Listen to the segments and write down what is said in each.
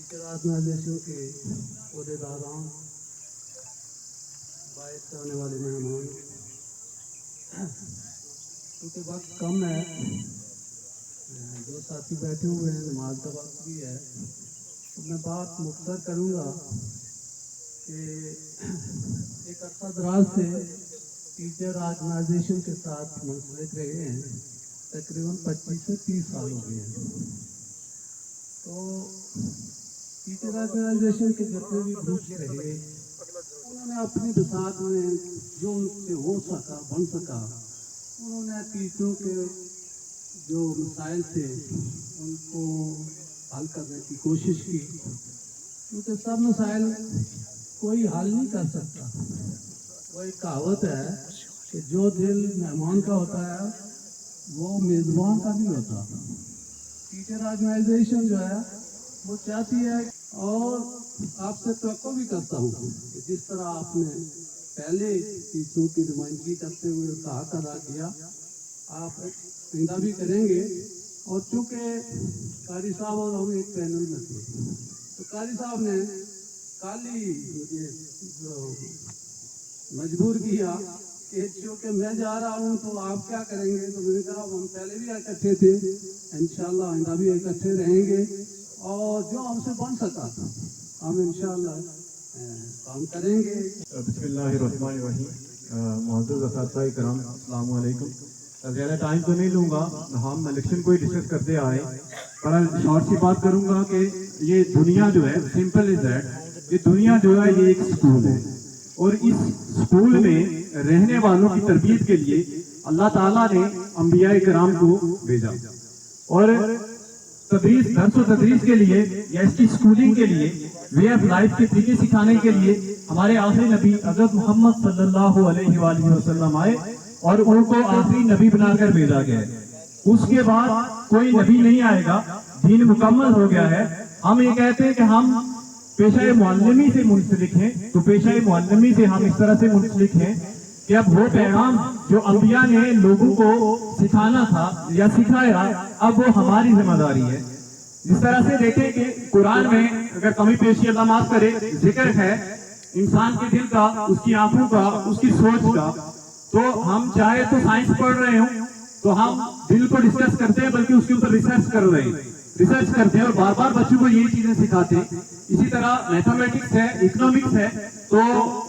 Teacher organisation के अहदेदारान, बाहर से आने वाले मेहमान, क्योंकि वक्त कम है, जो साथी बैठे हुए हैं, नमाज का वक्त भी है, तो मैं बात मुख्तर करूँगा कि एक अरसा दराज से टीचर ऑर्गेनाइजेशन के साथ मुंसलिक रहे हैं, तकरीबन 25 से 30 साल हो गए हैं। तो टीचर ऑर्गेनाइजेशन के जितने भी ग्रुप्स रहे, उन्होंने अपनी बसात में जो उनसे हो सका, बन सका, उन्होंने टीचरों के जो मसाइल थे उनको हल करने की कोशिश की, क्योंकि सब मसाइल कोई हल नहीं कर सकता। वो एक कहावत है कि जो दिल मेहमान का होता है वो मेज़बान का नहीं होता। टीचर ऑर्गेनाइजेशन जो है वो चाहती है, और आपसे तवक्को भी करता हूँ कि जिस तरह आपने पहले टीचरों की नुमाइंदगी करते हुए उसका हक अदा किया, आप आइंदा भी करेंगे। और चूँकि कारी साहब और हम एक पैनल में थे, तो कारी साहब ने कल ही मुझे मजबूर किया कि चूँकि मैं जा रहा हूँ तो आप क्या करेंगे। तो मैंने कहा हम पहले भी इकट्ठे थे, इंशाल्लाह आइंदा भी इकट्ठे रहेंगे, और जो हमसे बन सका हम इंशाल्लाह काम करेंगे। बिस्मिल्लाहिर्रहमानिर्रहीम। मुअज़्ज़ज़ असातिज़ा इकराम, अस्सलामु अलैकुम। ज़्यादा टाइम तो नहीं लूँगा, हम इलेक्शन को ही डिस्कस करते आए, पर शॉर्ट सी बात करूँगा कि ये दुनिया जो है, सिंपल इज दैट, ये दुनिया जो है ये एक स्कूल है, और इस स्कूल में रहने वालों की तरबियत के लिए अल्लाह ताला ने अंबिया इकराम को भेजा, और तदरीस, दर्स व तदरीस के लिए या इसकी स्कूलिंग के लिए, वे ऑफ लाइफ के तरीके सिखाने के लिए हमारे आखिरी नबी हज़रत मोहम्मद सल्लल्लाहु अलैहि वसल्लम आए, और उनको आखिरी नबी बनाकर भेजा गया है। उसके बाद कोई नबी नहीं आएगा, दीन मुकम्मल हो गया है। हम ये कहते हैं कि हम पेशा मुअल्लिमी से मुंसलिक हैं, तो पेशा मुअल्लिमी से हम इस तरह से मुंसलिक हैं कि अब वो पैगाम जो अंबिया ने लोगों को सिखाना था या सिखाया, अब वो हमारी जिम्मेदारी है। इस तरह से देखें कि कुरान में अगर कमी पेशी अल्लाह माफ करे, जिक्र है इंसान के दिल का, उसकी आंखों का, उसकी सोच का। तो हम चाहे तो साइंस पढ़ रहे हो तो हम दिल को डिस्कस करते हैं, बल्कि उसके ऊपर रिसर्च करते हैं और बार बार बच्चों को यही चीजें सिखाते हैं। इसी तरह मैथमेटिक्स है, इकोनॉमिक्स है, तो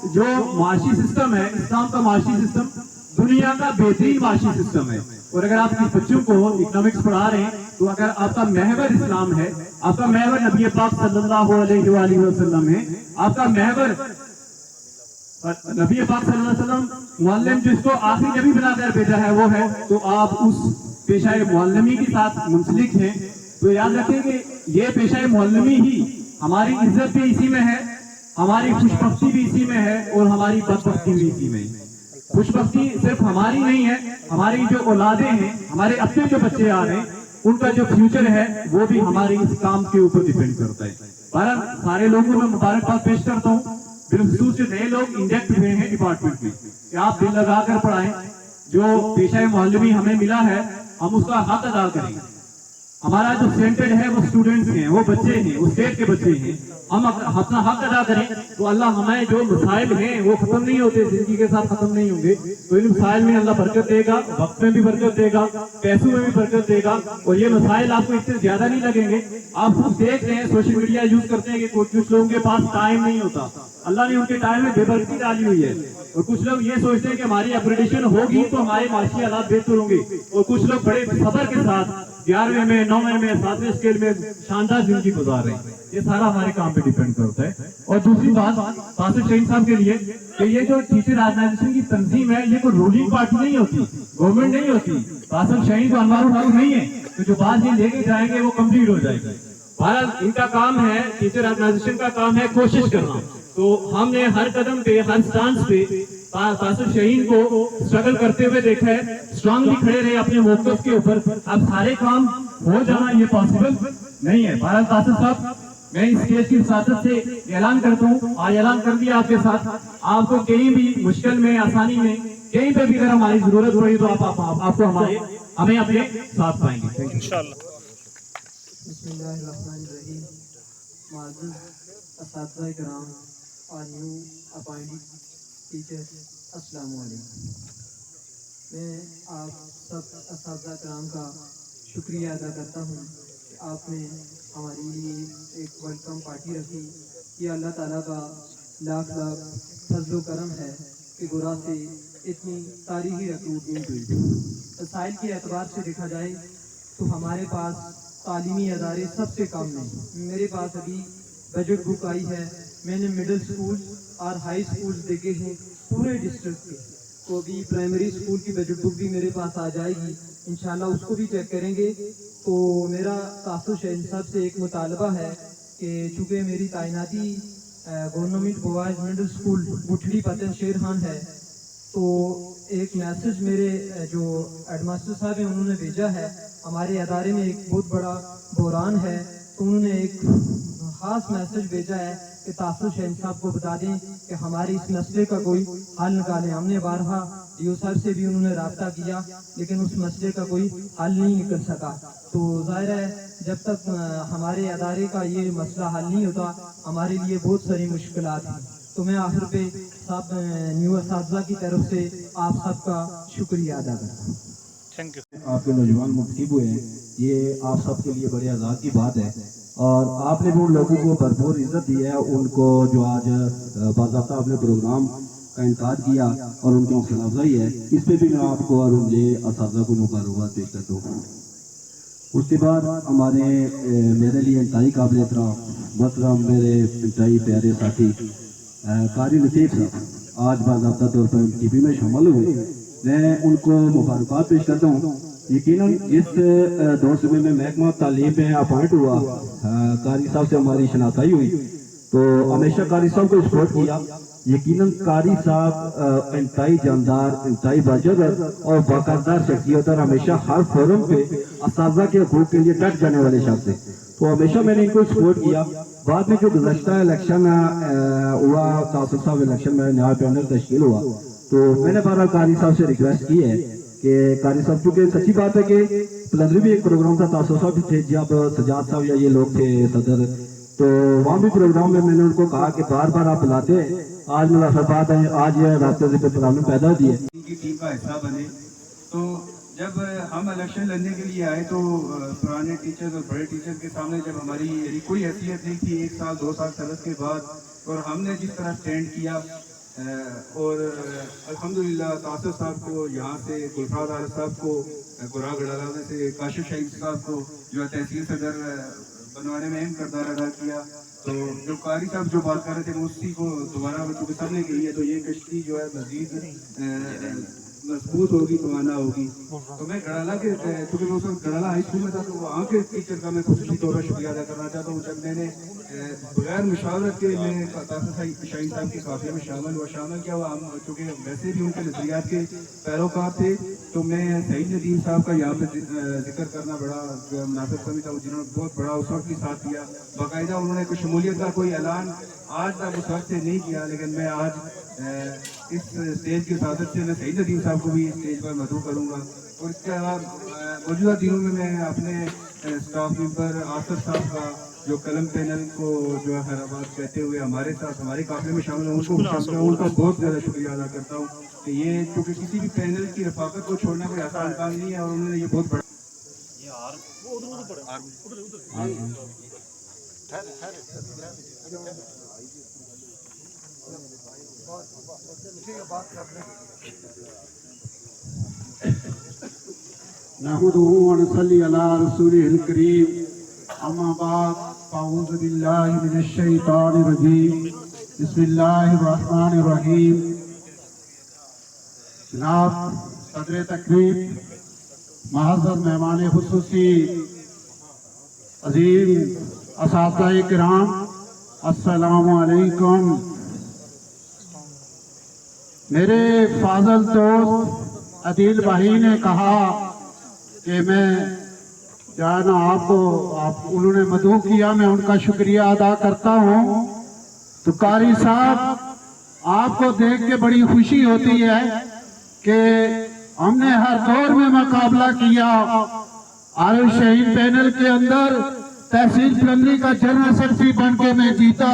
जो माशी सिस्टम है, इस्लाम का माशी सिस्टम दुनिया का बेहतरीन माशी सिस्टम है। और अगर आप इस बच्चों को इकोनॉमिक्स पढ़ा रहे हैं, तो अगर आपका महवर इस्लाम है, आपका महवर नबी पाक सल्लल्लाहु अलैहि वसल्लम है, आपका महवर नबी पाक सल्लल्लाहु अलैहि वसल्लम मुअल्लिम जिसको आखिरी नबी बनाकर भेजा है वो है, तो आप उस पेशा मुअल्लिमी के साथ मुंसलिक हैं। तो याद रखें कि ये पेशा मुअल्लिमी ही हमारी इज्जत भी इसी में है, हमारी खुशबख्ती भी इसी में है, और हमारी बदबख्ती भी इसी में है। खुशबख्ती सिर्फ हमारी नहीं है, हमारी जो औलादे हैं, हमारे अपने जो बच्चे आ रहे हैं, उनका जो फ्यूचर है वो भी हमारे इस काम के ऊपर डिपेंड करता है। बहरहाल सारे लोगों को मैं मुबारकबाद पेश करता हूँ, बिलखुसूस जो नए लोग इंजेक्ट हुए हैं डिपार्टमेंट में, कि आप दिल लगा कर पढ़ाएं। जो पेशा मुअल्लिमी हमें मिला है, हम उसका हक अदा करें। हमारा जो सेंटर है वो स्टूडेंट्स हैं, वो बच्चे हैं, वो स्टेट के बच्चे हैं। हम अपना हक अदा करें तो अल्लाह हमें जो मसाइल हैं वो खत्म नहीं होते, जिंदगी के साथ खत्म नहीं होंगे। तो इन मसाइल में अल्लाह बरकत देगा, वक्त में भी बरकत देगा, पैसों में भी बरकत देगा, और ये मसाइल आपको इतने ज्यादा नहीं लगेंगे। आप खुद देख रहे हैं, सोशल मीडिया यूज करते हैं कि कुछ लोगों के पास टाइम नहीं होता, अल्लाह ने उनके टाइम में बेबरकती डाली हुई है। और कुछ लोग ये सोचते हैं कि हमारी अपग्रेडेशन होगी तो हमारे माशी हालात बेहतर होंगे, और कुछ लोग बड़े सब्र के साथ 11वें में, 9वें में, 7वें स्केल में शानदार जिंदगी गुजार रहे हैं। ये सारा हमारे काम पे डिपेंड करता है। और दूसरी बात कासिम शहीन साहब के लिए कि ये जो टीचर ऑर्गेनाइजेशन की तंजीम है, ये कोई रूलिंग पार्टी नहीं होती, गवर्नमेंट नहीं होती। कासिम शहीन तो अनवारुल हक नहीं है, तो जो बात ये लेके जाएंगे वो कंप्लीट हो जाएगी। भारत इनका काम है, टीचर ऑर्गेनाइजेशन का काम है कोशिश करना। तो हमने हर कदम पे, हर स्टांस पे कासिम शहीन को स्ट्रगल करते हुए देखा है, स्ट्रांगली खड़े रहे अपने मौक़िफ़ के ऊपर। अब सारे काम हो जाना ये पॉसिबल नहीं है। भारत कासिम साहब, मैं इस केस की सादत से ऐलान करता हूँ, आज ऐलान कर दिया आपके साथ, आपको कहीं भी मुश्किल में, आसानी में, कहीं पे भी अगर हमारी जरूरत हो रही तो आपको हमें अपने साथ पाएंगे। इंशाअल्लाह। बिस्मिल्लाहिर्रहमानिर्रहीम। معزز اساتذہ کرام اور نیو اپائنٹڈ ٹیچر، السلام علیکم۔ میں آپ سب اساتذہ کرام کا شکریہ ادا کرتا ہوں کہ آپ نے ہمارے لیے ایک ویلکم پارٹی رکھی۔ یہ اللہ تعالیٰ کا لاکھ لاکھ فضل و کرم ہے کہ گورا سے اتنی تاریخی ریکروٹمنٹ ہوئی۔ وسائل کے اعتبار سے دیکھا جائے تو ہمارے پاس تعلیمی ادارے سب سے کم ہیں۔ میرے پاس ابھی بجٹ بک آئی ہے، میں نے مڈل سکول اور ہائی سکولز دیکھے ہیں پورے ڈسٹرکٹ کے، تو ابھی پرائمری سکول کی بجٹ بک بھی میرے پاس آ جائے گی، انشاءاللہ اس کو بھی چیک کریں گے۔ تو میرا تاسو شہین صاحب سے ایک مطالبہ ہے کہ چونکہ میری تعیناتی گورنمنٹ بوائز مڈل سکول بٹھڑی پتن شیر خان ہے، تو ایک میسج میرے جو ایڈ ماسٹر صاحب ہیں انہوں نے بھیجا ہے، ہمارے ادارے میں ایک بہت بڑا بحران ہے، تو انہوں نے ایک خاص میسج بھیجا ہے کہ تاسو شہین صاحب کو بتا دیں کہ ہمارے اس مسئلے کا کوئی حل نکالیں۔ ہم نے بارہا ڈیو صاحب سے بھی انہوں نے رابطہ کیا، لیکن اس مسئلے کا کوئی حل نہیں نکل سکا۔ تو ظاہر ہے جب تک ہمارے ادارے کا یہ مسئلہ حل نہیں ہوتا، ہمارے لیے بہت ساری مشکلات ہیں۔ تو میں آخر پہ سب نیو اساتذہ کی طرف سے آپ سب کا شکریہ ادا کرتا ہوں۔ آپ کے نوجوان منتخب ہوئے ہیں، یہ آپ سب کے لیے بڑے اعزاز کی بات ہے، اور آپ نے بھی ان لوگوں کو بھرپور عزت دی ہے، ان کو جو آج باضابطہ آپ نے پروگرام کا انعقاد کیا اور ان کی حوصلہ افزائی ہے، اس پہ بھی میں آپ کو اور ان کے اساتذہ کو مبارکباد پیش کرتا ہوں۔ اس کے بعد ہمارے میرے لیے انتہائی قابل احترام محترم میرے انتہائی پیارے ساتھی قاری لطیف صاحب آج باضابطہ طور پر MTP میں شامل ہوئے، میں ان کو مبارکباد پیش کرتا ہوں۔ یقیناً جس دور میں محکمہ تعلیم میں اپوائنٹ ہوا، قاری صاحب سے ہماری شناسائی ہوئی، تو ہمیشہ قاری صاحب کو سپورٹ کیا۔ یقیناً قاری صاحب انتہائی جاندار، انتہائی باجگر اور باقاعدہ شخصیت، اور ہمیشہ ہر فورم پہ اساتذہ کے حقوق کے لیے ڈٹ جانے والے شخص تھے، تو ہمیشہ میں نے ان کو سپورٹ کیا۔ بعد میں جو گزشتہ الیکشن ہوا، تاسو صاحب الیکشن میں نیا پینل تشکیل ہوا، تو میں نے بارہ قاری صاحب سے ریکویسٹ کی ہے کہ قاری صاحب، چونکہ سچی بات ہے کہ پلندری بھی ایک پروگرام تھا، تاسو صاحب بھی تھے، جب سجاد صاحب یا یہ لوگ تھے صدر، تو وہاں بھی پروگرام میں نے ان کو کہا کہ بار بار آپ بلاتے ہیں، آج ملاقات ہے، آج یہ راستے سے پرابلم پیدا ہوتی ہے کی ٹیم کا حصہ بنے۔ تو جب ہم الیکشن لڑنے کے لیے آئے تو پرانے ٹیچرز اور بڑے ٹیچر کے سامنے جب ہماری کوئی حیثیت نہیں تھی، 1 سال 2 سال سرحد کے بعد، اور ہم نے جس طرح سٹینڈ کیا، اور الحمدللہ تاسو صاحب کو یہاں سے، گلفراد عارف صاحب کو گورا گڑالا سے، کاشف شہید صاحب کو جو تحصیل صدر بنوانے میں اہم کردار ادا کیا، تو جو قاری صاحب جو بات کر رہے تھے وہ اسی کو دوبارہ چونکہ سب نے کہی ہے، تو یہ کشتی جو ہے مزید مضبوط ہوگی، توانا ہوگی۔ تو میں گڑالہ کے، چونکہ میں اس وقت گڑالہ ہائی اسکول میں تھا، تو وہاں کے ٹیچر کا میں خصوصی طور پر شکریہ ادا کرنا چاہتا ہوں، جب میں نے بغیر مشاورت کے میں تاسو شاہین صاحب کے قافلے میں شامل کیا ہوا، ہم چونکہ ویسے بھی ان کے نظریات کے پیروکار تھے، تو میں سعید ندیم صاحب کا یہاں پہ ذکر کرنا بڑا مناسب سمجھتا ہوں، جنہوں نے بہت بڑا اس وقت بھی ساتھ دیا۔ باقاعدہ انہوں نے کوئی شمولیت کا کوئی اعلان آج تک اس وقت سے نہیں کیا، لیکن میں آج اس اسٹیج کی حفاظت سے میں سعید ندیم صاحب کو بھی اسٹیج پر مدعو کروں گا، اور اس کے علاوہ موجودہ دنوں میں اپنے اسٹاف ممبر آصف صاحب کا جو قلم پینل کو جو ہے خیر آباد کہتے ہوئے ہمارے ساتھ ہمارے قافلے میں شامل ہیں، ان کا بہت زیادہ شکریہ ادا کرتا ہوں کہ یہ چونکہ کسی بھی پینل کی رفاقت کو چھوڑنا کوئی آسان کام نہیں ہے، اور انہوں نے یہ بہت بڑا نحمده ونصلي على رسوله الكريم اما بعد اعوذ بالله من الشیطان الرجیم بسم اللہ الرحمن الرحیم۔ جناب صدر تقریب، معزز مہمان خصوصی، عظیم اساتذہ کرام، السلام علیکم۔ میرے فاضل دوست عدیل بھائی نے کہا کہ میں جانا انہوں نے مدعو کیا، میں ان کا شکریہ ادا کرتا ہوں۔ تو قاری صاحب، آپ کو دیکھ کے بڑی خوشی ہوتی ہے کہ ہم نے ہر دور میں مقابلہ کیا، عارف شہید پینل کے اندر तहसील प्लमरी का जनरल सेक्रेटरी बन के मैं जीता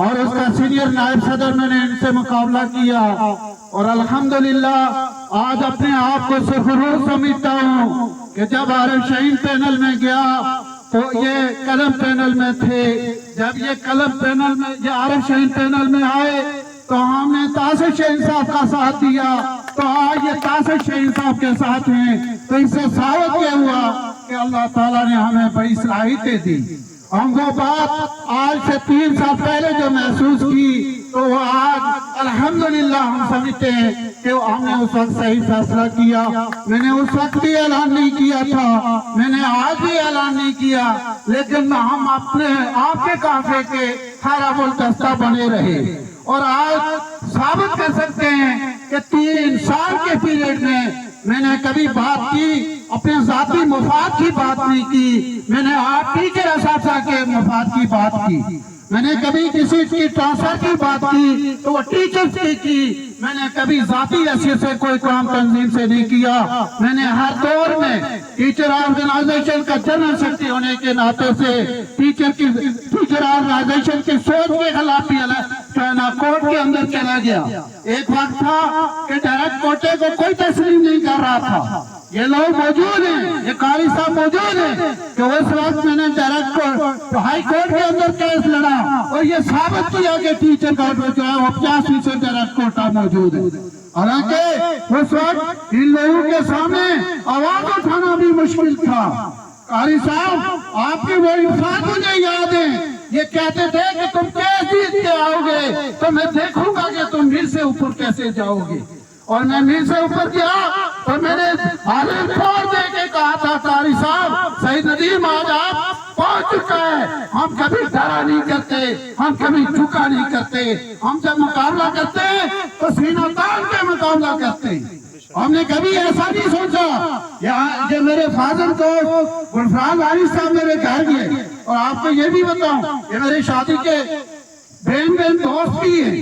और उसका सीनियर नायब सदर मैंने इनसे मुकाबला किया और अल्हम्दुलिल्लाह आज अपने आप को सरफरोश समझता हूँ कि जब आरिफ शाहीन पैनल में गया तो ये कलम पैनल में थे, जब ये कलम पैनल में ये आरिफ शाहीन पैनल में आए तो हमने तासिर शाहीन साहब का साथ दिया, तो आज ये तासिर शाहीन साहब के साथ हैं। तो इससे साबित ये हुआ कि अल्लाह ताला ने हमें बड़ी सलाहियतें दी। हम वो बात आज से 3 साल पहले जो महसूस की तो वो आज अल्हम्दुलिल्लाह हम समझते हैं कि हमने उस वक्त सही फैसला किया। मैंने उस वक्त भी ऐलान नहीं किया था, मैंने आज भी ऐलान नहीं किया, लेकिन हम अपने आपके काफे के खैराबुल दस्ता बने रहे और आज साबित कर सकते हैं कि 3 साल के पीरियड में मैंने कभी बात की अपने जाती मुफाद की बात नहीं की, मैंने आप टीचर असासा के मुफाद की बात की, मैंने कभी किसी की ट्रांसफर की बात की तो वो टीचर्स की, मैंने कभी जाती हैसियत से कोई काम तंजीम से नहीं किया। मैंने हर दौर में टीचर ऑर्गेनाइजेशन का जनरल सेक्रेटरी होने के नाते से टीचर ऑर्गेनाइजेशन की सोच के खिलाफ भी कोर्ट के अंदर चला गया। एक वक्त था कि डायरेक्ट कोटे को कोई तस्लीम नहीं कर रहा था, ये लोग मौजूद हैं, ये कारी साहब मौजूद हैं कि उस वक्त मैंने डायरेक्ट हाई कोर्ट के अंदर केस लड़ा और ये साबित किया कि टीचर का जो है वो 50% डायरेक्ट कोटा मौजूद है। हालांकि उस वक्त इन लोगों के सामने आवाज उठाना भी मुश्किल था। कारी साहब आपकी वो इंसान मुझे याद है, ये कहते थे कि तुम केस जीत के आओगे तो मैं देखूंगा कि तुम मीर से ऊपर कैसे जाओगे, और मैं मीर से ऊपर गया तो मैंने हाजिर फोड़ दे के कहा था कारी साहब सईद नदीम आज आप पहुंच चुका है, हम कभी डरा नहीं करते, हम कभी झुका नहीं करते, हम जब मुकाबला करते हैं तो सीना तान के मुकाबला करते हैं। हमने कभी ऐसा नहीं सोचा। यहाँ जब मेरे फादर को गुलफरान वारिस साहब मेरे घर गए, और आपको ये भी बताऊं ये मेरी शादी के बहन दोस्त भी है,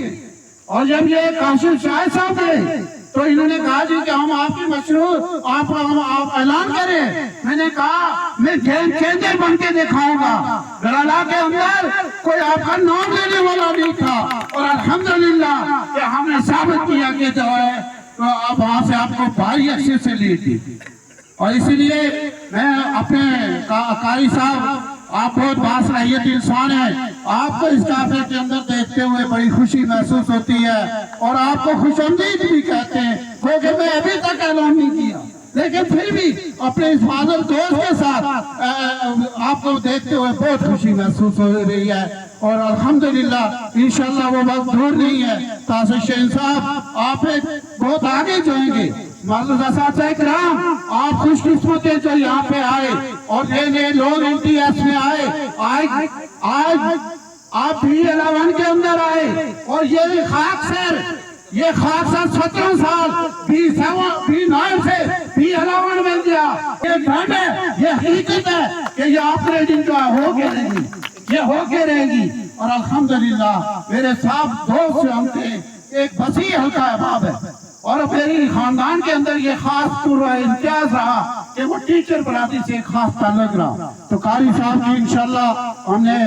और जब ये काशिफ शाहिद साहब गए तो इन्होंने कहा जी कि हम आपकी मशरूर आप ऐलान करें। मैंने कहा मैं गेम चेंजर बन के दिखाऊंगा। गराला के अंदर कोई आपका नाम लेने वाला नहीं था, और अल्हम्दुलिल्लाह कि हमने साबित किया कि जो है तो अब वहां से आपको भारी अच्छे से ली थी। और इसीलिए मैं अपने कारी साहब आप बहुत बासलाहियत इंसान है, आपको इस काफे के अंदर देखते हुए बड़ी खुशी महसूस होती है और आपको खुशआमदीद भी कहते हैं, क्योंकि मैं अभी तक ऐलान नहीं किया लेकिन फिर भी अपने इस फादर दोस्त के साथ आपको देखते हुए बहुत खुशी महसूस हो रही है। और अल्हम्दुलिल्लाह इंशाल्लाह वो वक्त दूर नहीं है। तासिर शाहीन साहब आप बहुत आगे जाएंगे। माज़ूज़ असातिज़ा किराम आप खुशकिस्मत हैं जो यहाँ पे आए और नए नए लोग NTS में आए। आज आप B11 के अंदर आए और ये खाकसर 17 साल B9 से B11 बन गया। ये ठंड है, ये हकीकत है कि ये ऑपरेटिंग जो है ये होके रहेगी। और अल्हम्दुलिल्लाह मेरे साथ दोस्त से हमसे एक वसी हल्का अहबाब है और मेरी खानदान के अंदर ये खास इम्तियाज रहा कि वो टीचर बरादरी से खास ताल्लुक रहा। तो कारी साहब की इंशाल्लाह हमने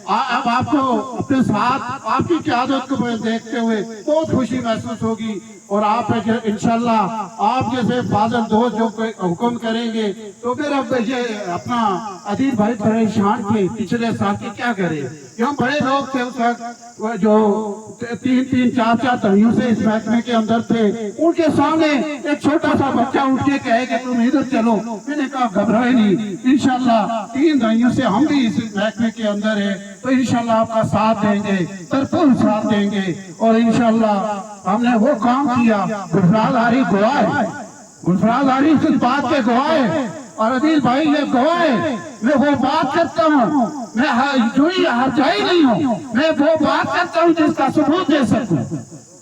अब आपको अपने साथ आपकी क़यादत को देखते हुए बहुत खुशी महसूस होगी और आप इंशाल्लाह आप जैसे फादर दोस्त जो हुक्म करेंगे तो फिर अब ये अपना अजीज भाई परेशान थे पिछले साल की क्या करे। हम बड़े लोग थे उस वक्त जो 3-3, 4-4 दरियों से इस महकमे के अंदर थे, उनके सामने एक छोटा सा बच्चा उठ के कहे कि तुम इधर चलो। मैंने कहा घबराए नहीं, इंशाल्लाह 3 दरियों से हम भी इस महकमे के अंदर है तो इंशाल्लाह आपका साथ देंगे, भरपूर साथ देंगे। और इंशाल्लाह हमने वो काम किया। गुलफराज हारी गवाह है, गुलफराज हारी इस बात के गवाह है और अदील भाई ये गवाह है। मैं वो बात करता हूँ, मैं जुई हरजाई नहीं हूँ, मैं वो बात करता हूँ जिसका सबूत दे सकूं।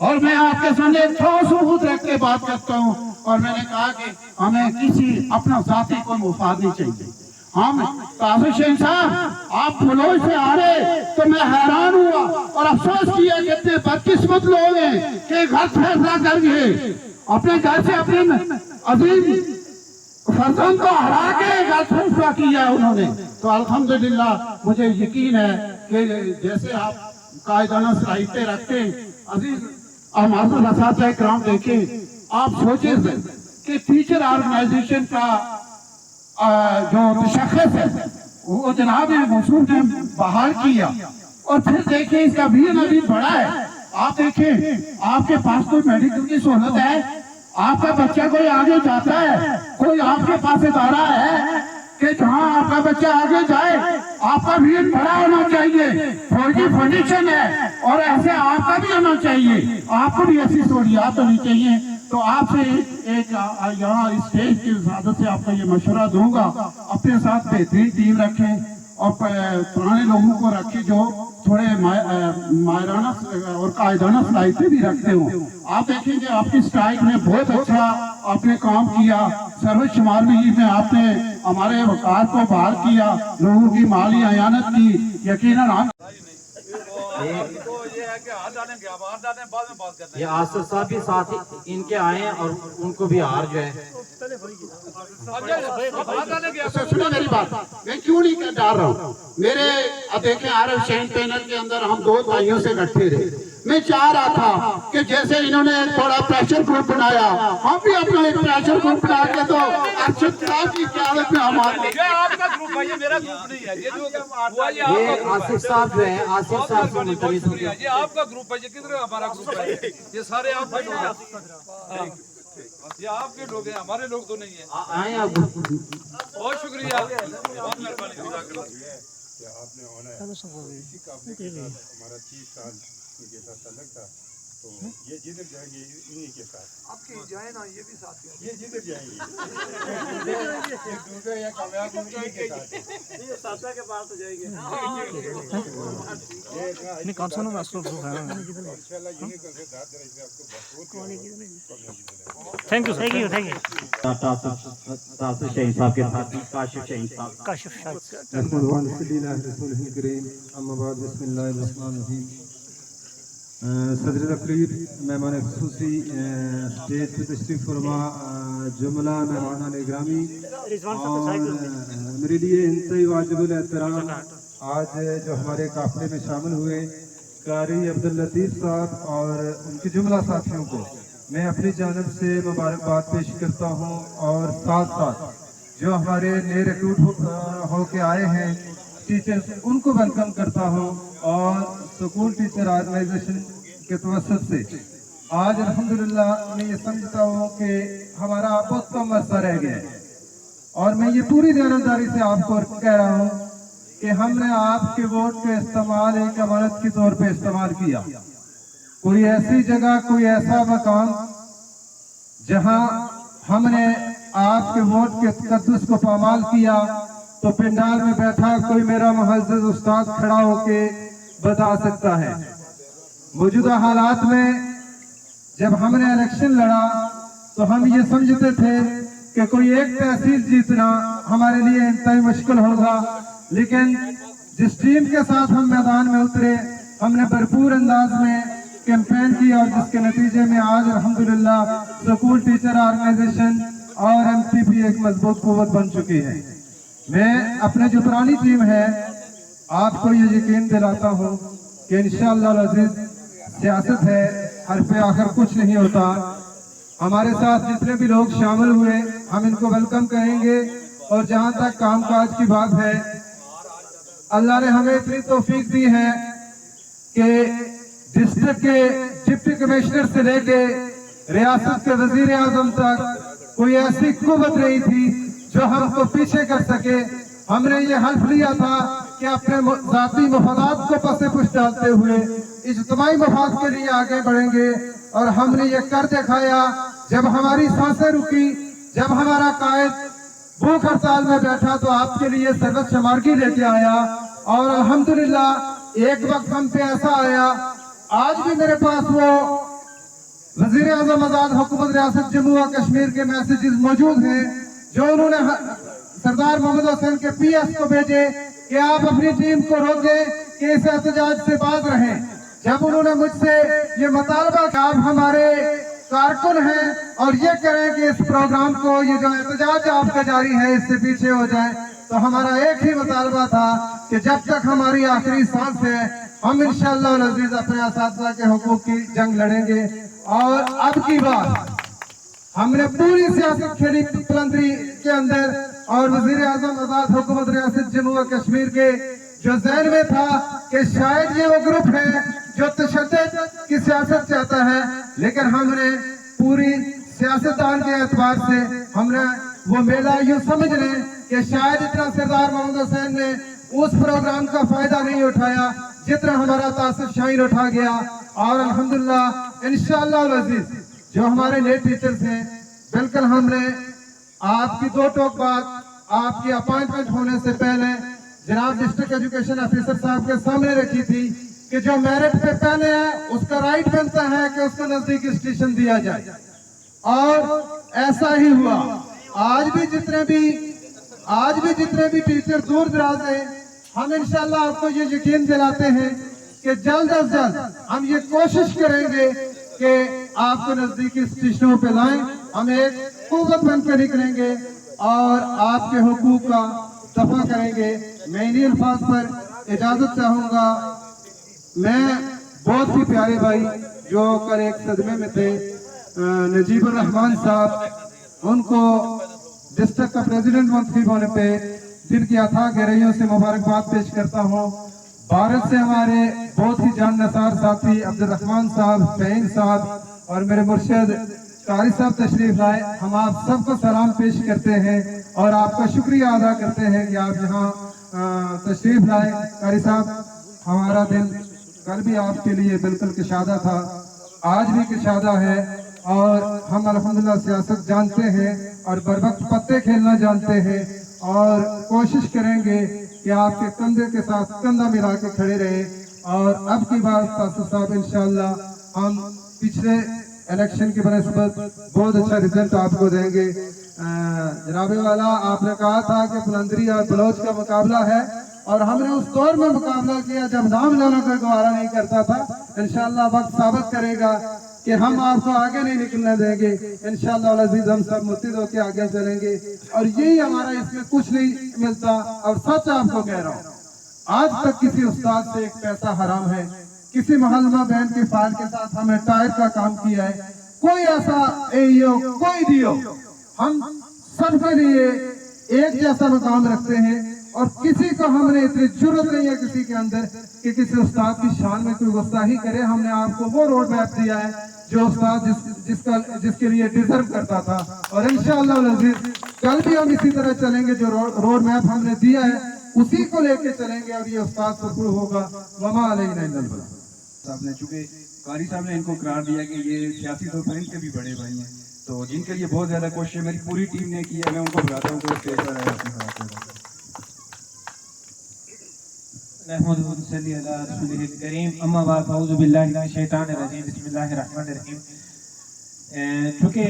और मैं आपके सामने एक ठोस सबूत रख के बात करता हूँ। और मैंने कहा कि हमें किसी अपना साथी को मुफाद नहीं चाहिए। हम तासिर शाहीन साहब आप फलोज से आ रहे तो मैं हैरान हुआ और अफसोस किया कि इतने बदकिस्मत लोग हैं कि घर फैसला कर गए अपने घर से अपने अजीज फर्जंद को हरा के गलत फैसला किया है उन्होंने। तो अल्हम्दुलिल्लाह मुझे यकीन है कि जैसे आप कायदाना सलाहियतें रखते हैं, अजीज और मासूम असातिज़ा इकराम, देखें आप सोचे कि टीचर ऑर्गेनाइजेशन का जो तशख़्ख़ुस है वो जनाब मौसूफ ने बहाल किया, और फिर देखिए इसका विजन अभी बड़ा है। आप देखें आपके पास कोई मेडिकल की सहूलत है, आपका बच्चा कोई आगे जाता है, कोई आपके पास इदारा है कि जहाँ आपका बच्चा आगे जाए, आपका विजन बड़ा होना चाहिए, फौजी फाउंडेशन है और ऐसे आपका भी होना चाहिए, आपको भी ऐसी सहूलियात होनी चाहिए। तो आपसे एक यहाँ स्टेज की इजाजत से आपको ये मशवरा दूंगा, अपने साथ बेहतरीन टीम रखें और पुराने लोगों को रखें जो थोड़े मायराना और कायदाना सलाहियतें भी रखते हो। आप देखेंगे आपकी स्ट्राइक में बहुत अच्छा आपने काम किया, सर्विस शुमार में आपने हमारे वकार को बहाल किया, लोगों की माली अयानत की, यकीनन हम ये आसिफ साहब भी साथ इनके आए हैं और उनको भी हार जो है। सुनो मेरी बात, मैं क्यों नहीं डाल रहा हूँ। मेरे देखें आरफ शहीन पैनल के अंदर हम दो भाइयों से इकट्ठे रहे, मैं चाह रहा था कि जैसे इन्होंने थोड़ा प्रेशर ग्रुप बनाया, हम भी अपना एक प्रेशर ग्रुप बना के तो अर्शद साहब की क़यादत में हमारे आपका ग्रुप है, ये मेरा ग्रुप नहीं है। ये आसिफ साहब जो है, आसिफ साहब से मुंतजिर होंगे। ये आपका ग्रुप है, ये किधर हमारा ग्रुप है? ये सारे आपके लोग हैं, ये आपके लोग हैं, हमारे लोग तो नहीं है। आए आप बहुत शुक्रिया, बहुत मेहरबानी। आपने होना है इसी काफले के साथ हमारा 30 साल उनके साथ तलक था, तो ये जिधर जाएंगे इन्हीं के साथ आपकी जाए ना, ये भी साथ ये जिधर जाएंगे ये दूसरे या कामयाब इन्हीं के साथ ये साथा के पास तो जाएंगे। नहीं कौन सा नाम असलो ग्रुप है इंशाल्लाह यही करके दाद दे इसमें आपको बहुत thank you thank you Tasif Shaheen साहब के साथ काशिफ शहीन साहब। काशिफ शायद सदर तकरीर मेहमान खुसूसी स्टेज पे तशरीफ फरमा जुमला मेहमान ग्रामी और मेरे लिए इंतहाई वाजिबुल एहतराम आज जो हमारे काफले में शामिल हुए कारी अब्दुल लतीफ़ साहब और उनके जुमला साथियों को मैं अपनी जानब से मुबारकबाद पेश करता हूँ, और साथ साथ जो हमारे नए रिक्रूट होके आए हैं टीचर्स उनको वेलकम करता हूँ, और स्कूल टीचर ऑर्गेनाइजेशन के तवस्सुत से आज अल्हम्दुलिल्लाह मैं ये समझता हूँ कि हमारा बहुत कम अर्सा रह गया है, और मैं ये पूरी ईमानदारी से आपको कह रहा हूँ कि हमने आपके वोट का इस्तेमाल एक अमानत के तौर पे इस्तेमाल किया। कोई ऐसी जगह, कोई ऐसा मकान जहां हमने आपके वोट के तकद्दुस को पामाल किया, तो पिंडाल में बैठा कोई मेरा मुअज़्ज़िज़ उस्ताद खड़ा होके बता सकता है। मौजूदा हालात में जब हमने इलेक्शन लड़ा तो हम ये समझते थे कि कोई एक तहसील जीतना हमारे लिए इंतहाई मुश्किल होगा, लेकिन जिस टीम के साथ हम मैदान में उतरे हमने भरपूर अंदाज में कैंपेन की, और जिसके नतीजे में आज अल्हम्दुलिल्लाह स्कूल टीचर ऑर्गेनाइजेशन और एमपीपी एक मजबूत कुव्वत बन चुकी है। मैं अपने जो पुरानी टीम है आपको ये यकीन दिलाता हूँ कि इंशाअल्लाह अज़ीज़ सियासत है, हर पे आखिर कुछ नहीं होता। हमारे साथ जितने भी लोग शामिल हुए हम इनको वेलकम करेंगे, और जहाँ तक कामकाज की बात है अल्लाह ने हमें इतनी तौफीक दी है कि डिस्ट्रिक्ट के डिप्टी कमिश्नर से लेके रियासत के वजीर आजम तक कोई ऐसी कुव्वत नहीं थी जो हमको पीछे कर सके। हमने ये हल्फ लिया था कि अपने जाती मफादात को पसे पुश डालते हुए इज्तिमाई मफाद के लिए आगे बढ़ेंगे, और हमने ये कर दिखाया। जब हमारी सांसें रुकी, जब हमारा कायद भूख हड़ताल में बैठा तो आपके लिए सर्वत शमारगी लेके आया, और अल्हम्दुलिल्लाह एक वक्त हम पे ऐसा आया, आज भी मेरे पास वो वजीर आजम आजाद हुकूमत रियासत जम्मू और कश्मीर के मैसेजेस मौजूद हैं जो उन्होंने सरदार मोहम्मद हुसैन के पीएस को भेजे कि आप अपनी टीम को रोकें कि इस एहतजाज से बाज रहें। जब उन्होंने मुझसे ये मुतालबा कि आप हमारे कारकुन हैं और ये करें कि इस प्रोग्राम को, ये जो एहतजाज आपका जारी है, इससे पीछे हो जाए। तो हमारा एक ही मुतालबा था कि जब तक हमारी आखिरी सांस है हम इंशाअल्लाह अज़ीज़ अपने असातिज़ा के हुकूक की जंग लड़ेंगे। और अब की बार हमने पूरी सियासत खेली पलंदरी के अंदर, और वज़ीर आज़म आज़ाद हुकूमत रियासत जम्मू और कश्मीर के जो ज़हन में था कि शायद ये वो ग्रुप है जो तशद्दुद की सियासत चाहता है, लेकिन हमने पूरी सियासतदान के एतबार से हमने वो मेला यूं समझ लें कि शायद इतना सरदार मोहम्मद हुसैन ने उस प्रोग्राम का फायदा नहीं उठाया जितना हमारा तासिफ शाहीन उठा गया। और अल्हम्दुलिल्लाह इंशाअल्लाह अज़ीज़ जो हमारे नए टीचर्स हैं, बिल्कुल हमने आपकी दो टोक बात आपकी अपॉइंटमेंट होने से पहले जनाब डिस्ट्रिक्ट एजुकेशन ऑफिसर साहब के सामने रखी थी कि जो मेरिट पे पहले है उसका राइट बनता है कि उसको नजदीकी स्टेशन दिया जाए, और ऐसा ही हुआ। आज भी जितने भी टीचर दूर दराज हैं, हम इंशाअल्लाह आपको ये यकीन दिलाते हैं कि जल्द अज जल्द हम ये कोशिश करेंगे कि आपको नजदीकी स्टेशनों पे लाएं। हम एक कुव्वत बन के निकलेंगे और आपके हुकूक का दफा करेंगे। मैं इन्हीं अल्फाज पर इजाजत चाहूंगा। मैं बहुत ही प्यारे भाई जो कल एक सदमे में थे, नजीबुर रहमान साहब, उनको डिस्ट्रिक्ट का प्रेसिडेंट मंतखब होने पे दिल की अथाह गहराइयों से मुबारकबाद पेश करता हूँ। भारत से हमारे बहुत ही जान नसार साथी अब्दुल रहमान साहब, फहीम साहब और मेरे मुर्शिद कारी साहब तशरीफ लाए। हम आप सबको सलाम पेश करते हैं और आपका शुक्रिया अदा करते हैं कि आप यहाँ तशरीफ लाए। कारी साहब, हमारा दिल कल भी आपके लिए बिल्कुल कुशादा था, आज भी कुशादा है, और हम अल्हम्दुलिल्लाह सियासत जानते हैं और बरवक्त पत्ते खेलना जानते हैं, और कोशिश करेंगे कि आपके कंधे के साथ कंधा मिला के खड़े रहे। और अब की बार तासिफ साहब इंशाअल्लाह हम पिछले इलेक्शन की बनस्बत बहुत अच्छा रिजल्ट आपको देंगे। जनाबे वाला, आपने कहा था कि बुलंदरी और बलोच का मुकाबला है, और हमने उस दौर में मुकाबला किया जब नाम लेना कोई गवारा नहीं करता था। इंशाअल्लाह वक्त साबित करेगा कि हम आपको आगे नहीं निकलने देंगे। इंशाअल्लाह अज़ीज़ हम सब मुत्तहिद होकर आगे चलेंगे, और यही हमारा, इसमें कुछ नहीं मिलता। और सच आपको कह रहा हूँ, आज तक किसी उस्ताद से एक पैसा हराम है, किसी मोहल्ला बहन के फाइल के साथ हमें टायर का काम किया है, कोई ऐसा एईओ कोई दियो, हम सबके लिए एक जैसा मकाम रखते हैं, और किसी को हमने इतनी जरूरत नहीं है किसी के अंदर कि किसी उस्ताद की शान में कोई गुस्ताखी करे। हमने आपको वो रोड मैप दिया है जो उस्ताद जिसके लिए डिजर्व करता था, और इंशाअल्लाह अज़ीज़ कल भी हम इसी तरह चलेंगे। जो रोड मैप हमने दिया है उसी को लेके चलेंगे, और ये उस्ताद फखरू होगा। वमा अलैना इल्लल बलाग। साहब ने, चूँकि कारी साहब ने इनको करार दिया कि ये सियासी तौर पर इनके भी बड़े भाई हैं, तो जिनके लिए बहुत ज़्यादा कोशिश मेरी पूरी टीम ने की है, मैं उनको बुलाता हूँ कि वो स्टेज पर आए अपनी बात करें। चूँकि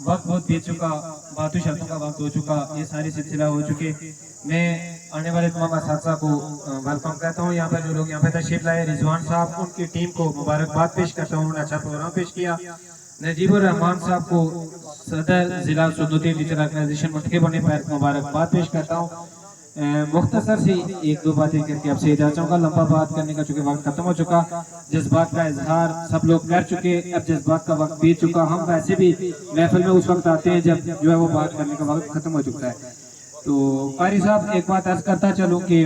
वक्त बहुत बीत चुका, बातों शर्तों का वक्त हो चुका, ये सारी सिलसिला हो चुके, मैं आने वाले तमाम असातिज़ा को वेलकम करता हूँ। यहाँ पर जो लोग यहाँ पे तशरीफ लाए, रिजवान साहब, उनकी टीम को मुबारकबाद पेश करता हूँ, उन्होंने अच्छा प्रोग्राम पेश किया। नजीबुर रहमान साहब को सदर जिला सुन्नती टीचर ऑर्गेनाइजेशन मंतखब होने पर मुबारकबाद पेश करता हूँ। मुख्तसर सी एक दो बातें करके आपसे इजाज़त चाहूँगा, लंबा बात करने का चूँकि वक्त खत्म हो चुका, जज्बात का इजहार सब लोग कर चुके, अब जज्बात का वक्त बीत चुका। हम वैसे भी महफिल में उस वक्त आते हैं जब जो है वो बात करने का वक्त खत्म हो चुका है। तो कारी साहब, एक बात अर्ज करता चलूँ कि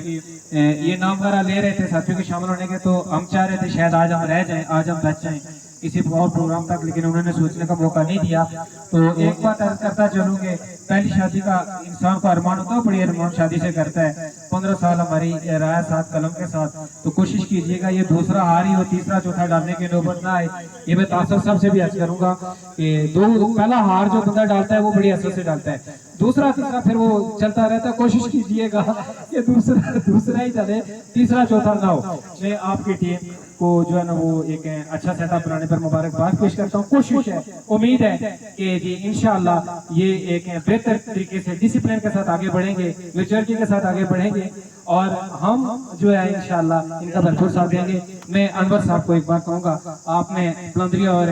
ये नाम वगैरह ले रहे थे साथियों के शामिल होने के, तो हम चाह रहे थे शायद आज हम रह जाएं, आज हम बच जाएं किसी और प्रोग्राम तक, लेकिन उन्होंने सोचने का मौका नहीं दिया। तो एक बात अर्ज करता चलूँ कि पहली शादी का इंसान को अरमान होता है, बड़ी अरमान शादी से करता है। 15 साल हमारी राय साथ कलम के साथ, तो कोशिश कीजिएगा ये दूसरा हार ही हो, तीसरा चौथा डालने की नौबत ना आए। ये मैं तासर साहब से भी अर्ज करूंगा कि पहला हार जो बंदा डालता है वो बड़ी असर से डालता है, दूसरा तीसरा फिर वो चलता रहता है। कोशिश कीजिएगा कि दूसरा ही चले, तीसरा चौथा ना हो। मैं आपकी टीम को जो है ना वो एक अच्छा सेटअप बनाने पर मुबारकबाद पेश करता हूँ। कोशिश है, उम्मीद है कि जी इंशाअल्लाह ये एक बेहतर तरीके से डिसिप्लिन के साथ आगे बढ़ेंगे, मैच्योरिटी के साथ आगे बढ़ेंगे, اور ہم جو ہے انشاءاللہ ان کا بھرپور ساتھ دیں گے. میں انور صاحب کو ایک بار کہوں گا, آپ نے بلندریہ اور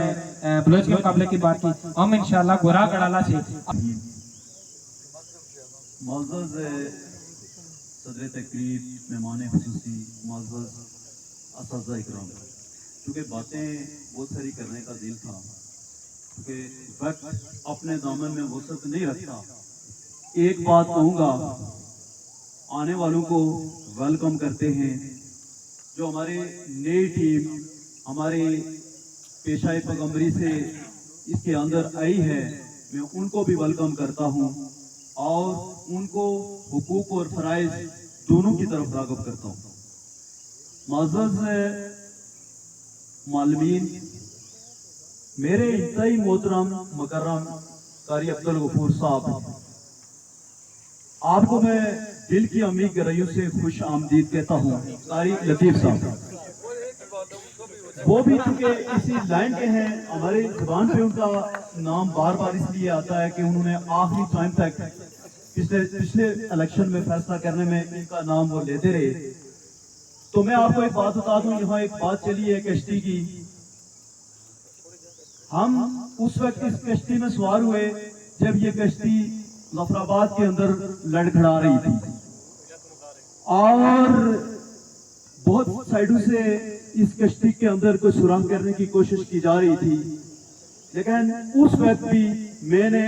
بلوچ کے مقابلے کی بات کی, ہم انشاءاللہ گورا گڑالہ سے معزز صدر تقریب, مہمان خصوصی, معزز اساتذہ اکرام, چونکہ باتیں بہت ساری کرنے کا دل تھا, کیونکہ وقت اپنے دامن میں وسعت نہیں رکھتا. ایک بات کہوں گا, آنے والوں کو ویلکم کرتے ہیں. جو ہماری نئی ٹیم ہماری پیشہ پیغمبری سے اس کے اندر آئی ہے, میں ان کو بھی ویلکم کرتا ہوں اور ان کو حقوق اور فرائض دونوں کی طرف راغب کرتا ہوں. معزز معلمین, میرے انتہائی محترم مکرم قاری عبدالغفور صاحب, آپ کو میں دل کی عمیق گہرائیوں سے خوش آمدید کہتا ہوں. قاری لطیف صاحب وہ بھی چونکہ اسی لائن کے ہیں, ہماری زبان پہ ان کا نام بار بار اس لیے آتا ہے کہ انہوں نے آخری ٹائم تک پچھلے الیکشن میں فیصلہ کرنے میں ان کا نام وہ لیتے رہے. تو میں آپ کو ایک بات بتا دوں, یہاں ایک بات چلی ہے کشتی کی. ہم اس وقت اس کشتی میں سوار ہوئے جب یہ کشتی ظفر آباد کے اندر لڑکھڑا رہی تھی, اور بہت سائڈوں سے اس کشتی کے اندر کوئی سرنگ کرنے کی کوشش کی جا رہی تھی. لیکن اس وقت بھی میں نے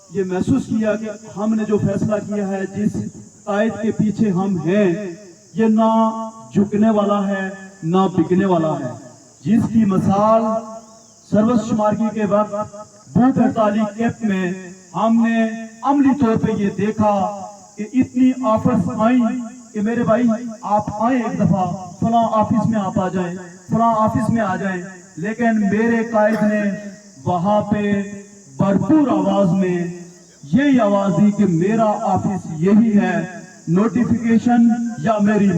یہ محسوس کیا کہ ہم نے جو فیصلہ کیا ہے, جس قائد کے پیچھے ہم ہیں, یہ نہ جھکنے والا ہے نہ بکنے والا ہے. جس کی مثال سروس شمارگی کے وقت بھوک ہڑتالی کیمپ میں ہم نے عملی طور پہ یہ دیکھا کہ اتنی آفرز آئیں کہ میرے بھائی آپ آئیں ایک دفعہ, فلاں آفس میں آپ آ جائیں, فلاں آفس میں آ جائیں. لیکن میرے قائد نے وہاں پہ بھرپور آواز میں یہی آواز دی کہ میرا آفس یہی ہے, نوٹیفیکیشن یا میری